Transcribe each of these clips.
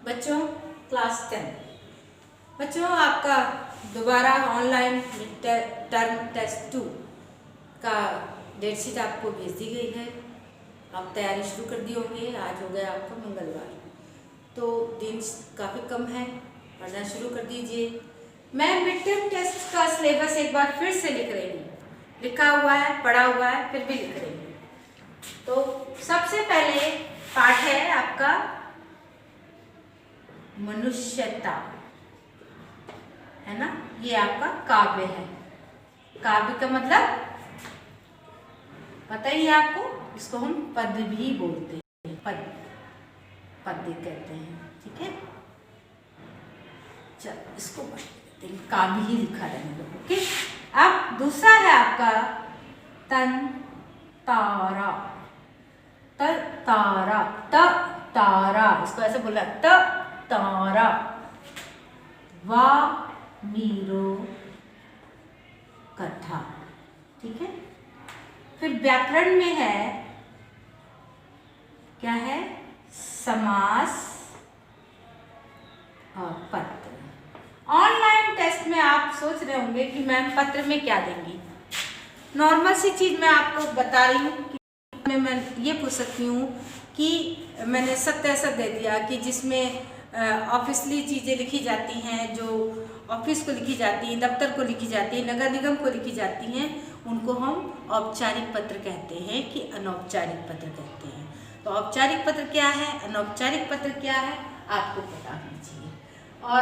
बच्चों क्लास 10 बच्चों आपका दोबारा ऑनलाइन टर्म टेस्ट 2 का डेट शीट आपको भेज दी गई है। आप तैयारी शुरू कर दिए होंगे। आज हो गया आपका मंगलवार, तो दिन काफ़ी कम है, पढ़ना शुरू कर दीजिए। मैं मिड टर्म टेस्ट का सिलेबस एक बार फिर से लिख रही हूँ। लिखा हुआ है, पढ़ा हुआ है, फिर भी लिख रही हूँ। तो सबसे पहले पाठ है आपका मनुष्यता, है ना। ये आपका काव्य है। काव्य का मतलब पता ही है आपको, इसको हम पद्य भी बोलते हैं, पद्य कहते हैं, ठीक है। चलो इसको पढ़ते हैं, काव्य ही लिखा रहने दो, ओके। अब दूसरा है आपका तन तारा, त तारा, त तारा, इसको ऐसे बोला त तारा। वा मीरो कथा, ठीक है। फिर व्याकरण में है, क्या है, समास और पत्र। ऑनलाइन टेस्ट में आप सोच रहे होंगे कि मैम पत्र में क्या देंगी। नॉर्मल सी चीज मैं आपको बता रही हूँ कि मैं ये पूछ सकती हूँ कि मैंने सत्य असत दे दिया कि जिसमें ऑफिसली चीज़ें लिखी जाती हैं, जो ऑफिस को लिखी जाती हैं, दफ्तर को लिखी जाती है, नगर निगम को लिखी जाती हैं, उनको हम औपचारिक पत्र कहते हैं कि अनौपचारिक पत्र कहते हैं। तो औपचारिक पत्र क्या है, अनौपचारिक पत्र क्या है, आपको पता होना चाहिए। और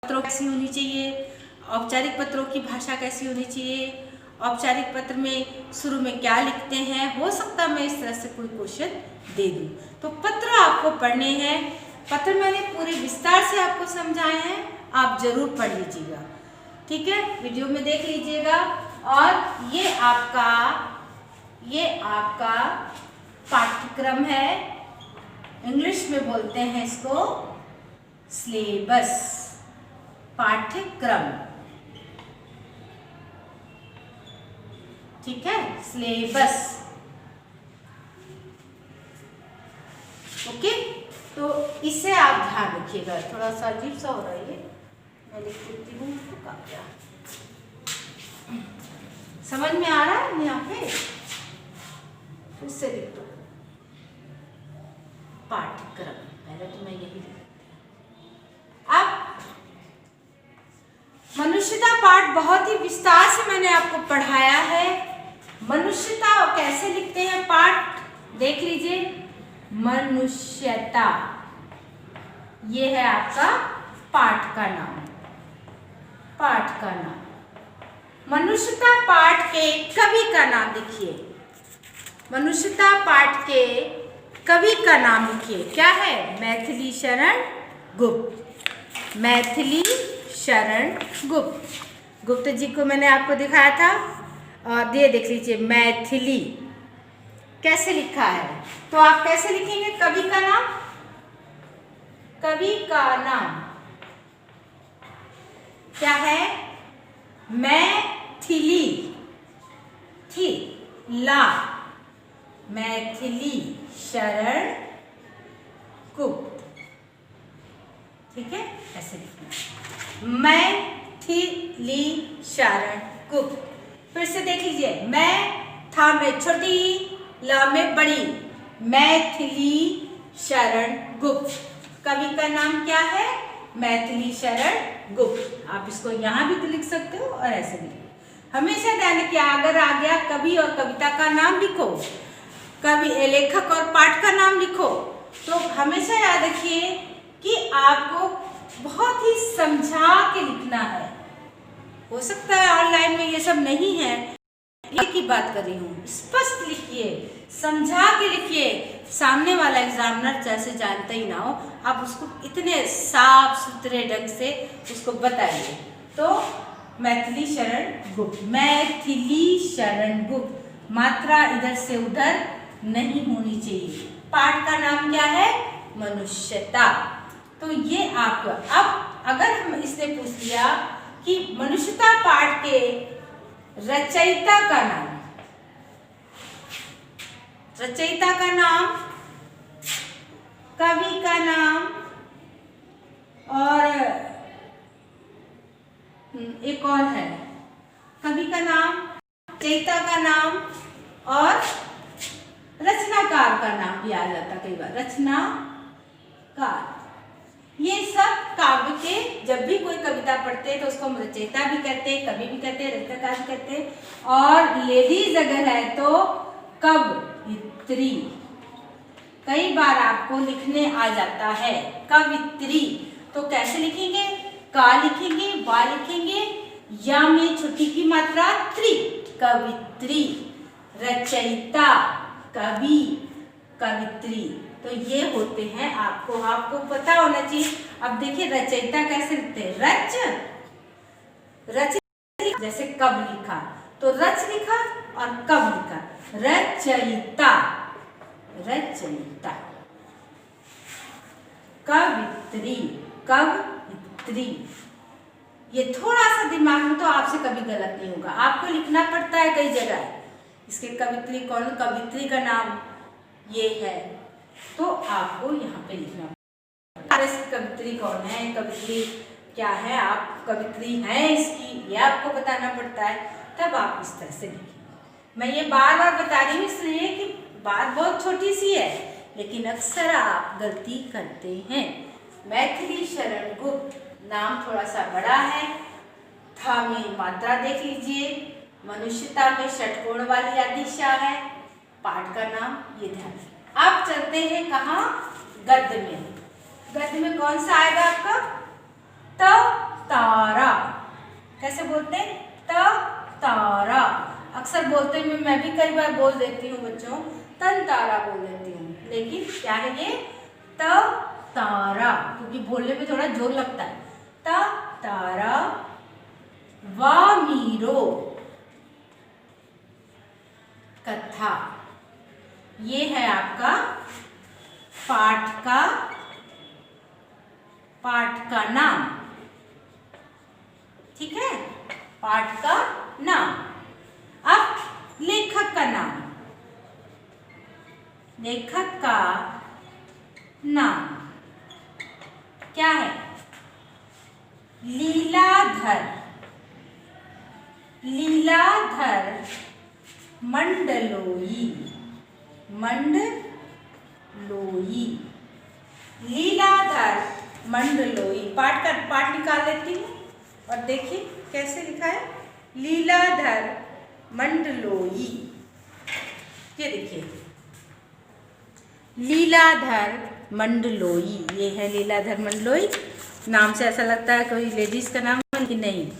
पत्रों कैसी होनी चाहिए, औपचारिक पत्रों की भाषा कैसी होनी चाहिए, औपचारिक पत्र में शुरू में क्या लिखते हैं। हो सकता है मैं इस तरह से कोई क्वेश्चन दे दूं। तो पत्र आपको पढ़ने हैं। पत्र मैंने पूरे विस्तार से आपको समझाए हैं, आप जरूर पढ़ लीजिएगा, ठीक है। वीडियो में देख लीजिएगा। और ये आपका पाठ्यक्रम है। इंग्लिश में बोलते हैं इसको सिलेबस, पाठ्यक्रम, ठीक है, सिलेबस, ओके। तो इसे आप ध्यान रखिएगा। थोड़ा सा अजीब सा हो रहा है ये, मैं लिख देती हूँ तो क्या समझ में आ रहा है यहाँ पे, फिर से लिख दो पाठ्यक्रम। पहले तो मैं यही लिख देती हूँ। अब मनुष्यता पाठ बहुत ही विस्तार से मैंने आपको पढ़ाया है। मनुष्यता कैसे लिखते हैं, पाठ देख लीजिए। मनुष्यता, ये है आपका पाठ का नाम, पाठ का नाम। मनुष्यता पाठ के कवि का नाम लिखिए। मनुष्यता पाठ के कवि का नाम लिखिए, क्या है, मैथिली शरण गुप्त। मैथिली शरण गुप्त। गुप्त जी को मैंने आपको दिखाया था, और ये देख लीजिए मैथिली कैसे लिखा है। तो आप कैसे लिखेंगे कवि का नाम, कवि का नाम क्या है, मैथिली, थी ला, मैथिली शरण गुप्त, ठीक है। ऐसे लिखना, मैथिली शरण गुप्त। फिर से देख लीजिए, मैं था में छोटी, ला में बड़ी, मैथिली शरण गुप्त। कवि का नाम क्या है, मैथिली शरण गुप्त। आप इसको यहाँ भी तो लिख सकते हो और ऐसे भी। हमेशा ध्यान रखिए, अगर आ गया कवि और कविता का नाम लिखो, कवि लेखक और पाठ का नाम लिखो, तो हमेशा याद रखिए कि आपको बहुत ही समझा के लिखना है। हो सकता है ऑनलाइन में ये सब नहीं है, एक ही बात कर रही हूँ। स्पष्ट लिखिए, समझा के लिखिए। सामने वाला एग्जामिनर जैसे जानता ही ना हो, आप उसको इतने साफ सुथरे ढंग से उसको बताइए। तो मैथिली शरण गुप्त, मैथिली शरण गुप्त, मात्रा इधर से उधर नहीं होनी चाहिए। पाठ का नाम क्या है, मनुष्यता। तो ये आपको, अब अगर हम इसने पूछ लिया कि मनुष्यता पाठ के रचयिता का नाम, रचयिता का नाम एक और है, कवि का नाम, रचयिता का नाम और रचनाकार का नाम भी आ जाता कई बार, रचनाकार। ये सब काव्य के, जब भी कोई कविता पढ़ते हैं तो उसको हम रचयिता भी कहते हैं, कवि भी कहते हैं, रचनाकार भी कहते हैं। और लेडीज अगर है तो कवयित्री। कई बार आपको लिखने आ जाता है कवित्री, तो कैसे लिखेंगे? का लिखेंगे, वा लिखेंगे, या में छुट्टी की मात्रा त्रि, कवित्री, रचयिता, कवि, कवित्री। तो ये होते हैं, आपको पता होना चाहिए। अब देखिए रचयिता कैसे लिखते हैं, रच जैसे कब लिखा तो रच लिखा और कब लिखा, रचयिता, रचयिता। कवित्री, कवित्री। ये थोड़ा सा दिमाग में तो आपसे कभी गलत नहीं होगा, आपको लिखना पड़ता है कई जगह, इसके कवित्री कौन, कवित्री का नाम ये है, तो आपको यहाँ पे लिखना पड़ता है। कवित्री कौन है, कवित्री क्या है, आप कवित्री हैं इसकी, ये आपको बताना पड़ता है, तब आप इस तरह से लिखें। मैं ये बार बार बता रही हूँ इसलिए कि बात बहुत छोटी सी है, लेकिन अक्सर आप गलती करते हैं। मैथिली शरण गुप्त, नाम थोड़ा सा बड़ा है, था में मात्रा देख लीजिए, मनुष्यता में षटकोण वाली आदिशा है, पाठ का नाम ये ध्यान। आप चलते हैं कहाँ, गद्य में। गद्य में कौन सा आएगा आपका, त तारा। कैसे बोलते हैं, त तारा। अक्सर बोलते हुए मैं भी कई बार बोल देती हूँ बच्चों, तन तारा बोल देती हूँ, लेकिन क्या है ये, त तारा, क्योंकि बोलने में थोड़ा जोर लगता है। त तारा, वामीरो, कथा। ये है आपका पाठ का नाम, ठीक है, पाठ का नाम। अब लेखक का नाम, लेखक का नाम क्या है, लीलाधर, लीलाधर मंडलोई, मंडलोई, लीलाधर मंडलोई। पाठ निकाल लेती हूँ और देखिए कैसे लिखा है, लीलाधर मंडलोई। ये देखिए लीलाधर मंडलोई, ये है लीलाधर मंडलोई। नाम से ऐसा लगता है कोई लेडीज का नाम है, लेकिन नहीं।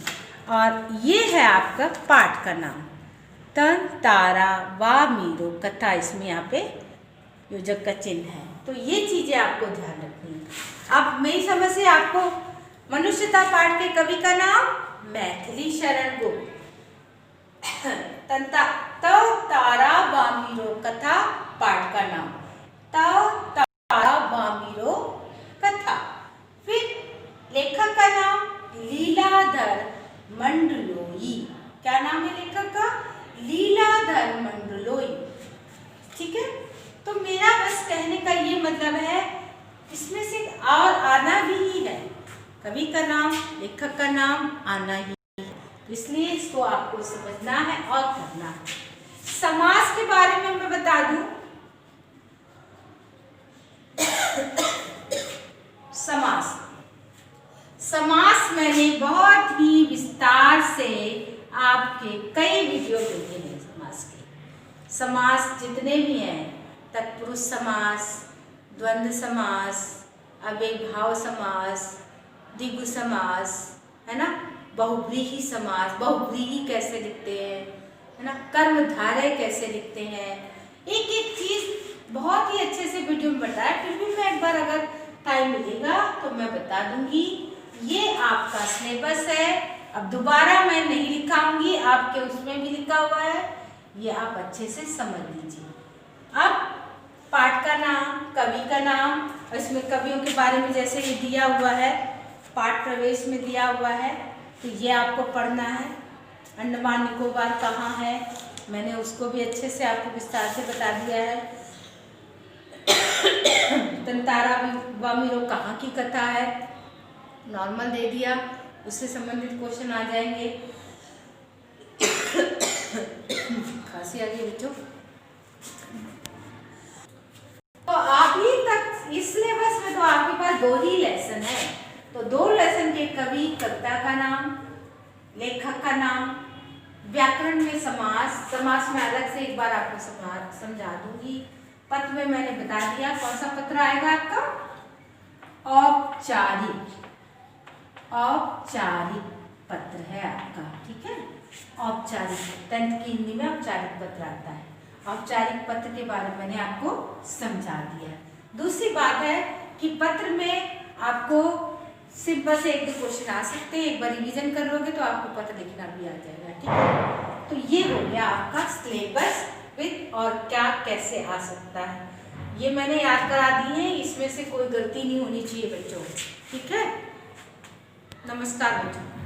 और ये है आपका पाठ का नाम, तन तारा वामीरो, कथा, इसमें यहाँ पे योजक का चिन्ह है। तो ये चीजें आपको ध्यान रखनी है। अब मेरी समझ से आपको मनुष्यता पाठ के कवि का नाम मैथिली शरण गुप्त, तारा वामीरो, कथा, पाठ का नाम तारा वामीरो, कथा। फिर लेखक का नाम लीलाधर मंडलोई। क्या नाम है लेखक का, लीलाधर मंडलोई, ठीक है। तो मेरा बस कहने का ये मतलब है, इसमें से और आना भी है, कवि का नाम, लेखक का नाम आना ही है, इसलिए इसको आपको समझना है और करना है। समास के बारे में मैं बता दूं, समास, समास मैंने बहुत ही विस्तार से आपके कई वीडियो देखे हैं समास के। समास जितने भी हैं, तत्पुरुष समास, द्वंद्व समास, अव्ययभाव समास, द्विगु समास, है ना, बहुव्रीहि समास, बहुव्रीहि कैसे लिखते हैं, है ना, कर्मधारय कैसे लिखते हैं, एक एक चीज बहुत ही अच्छे से वीडियो में बताया। फिर भी मैं एक बार अगर टाइम मिलेगा तो मैं बता दूंगी। ये आपका सिलेबस है, अब दोबारा मैं नहीं लिखाऊंगी, आपके उसमें भी लिखा हुआ है, ये आप अच्छे से समझ लीजिए। अब पाठ का नाम, कवि का नाम, और इसमें कवियों के बारे में जैसे ये दिया हुआ है, पाठ प्रवेश में दिया हुआ है, तो ये आपको पढ़ना है। अंडमान निकोबार कहाँ है, मैंने उसको भी अच्छे से आपको विस्तार से बता दिया है। तन तारा वामीरो कहाँ की कथा है, नॉर्मल दे दिया, उससे संबंधित क्वेश्चन आ जाएंगे। खांसी आ गई बच्चों। तो अभी तक इस सिलेबस में तो आपके पास 2 ही लेसन है, तो 2 लेसन के कवि कविता का नाम, लेखक का नाम, व्याकरण में समास में अलग से एक बार आपको समझा दूंगी। पत्र में मैंने बता दिया कौन सा पत्र आएगा आपका, औपचारिक पत्र है आपका, ठीक है। औपचारिक 10th की हिंदी में औपचारिक पत्र आता है। औपचारिक पत्र के बारे में मैंने आपको समझा दिया। दूसरी बात है कि पत्र में आपको सिंपल से 1-2 क्वेश्चन आ सकते हैं, एक बार रिवीजन कर लोगे तो आपको पत्र लिखना भी आ जाएगा, ठीक है। तो ये हो गया आपका सिलेबस विद और क्या कैसे आ सकता है, ये मैंने याद करा दी है, इसमें से कोई गलती नहीं होनी चाहिए बच्चों, ठीक है। नमस्कार बच्चों।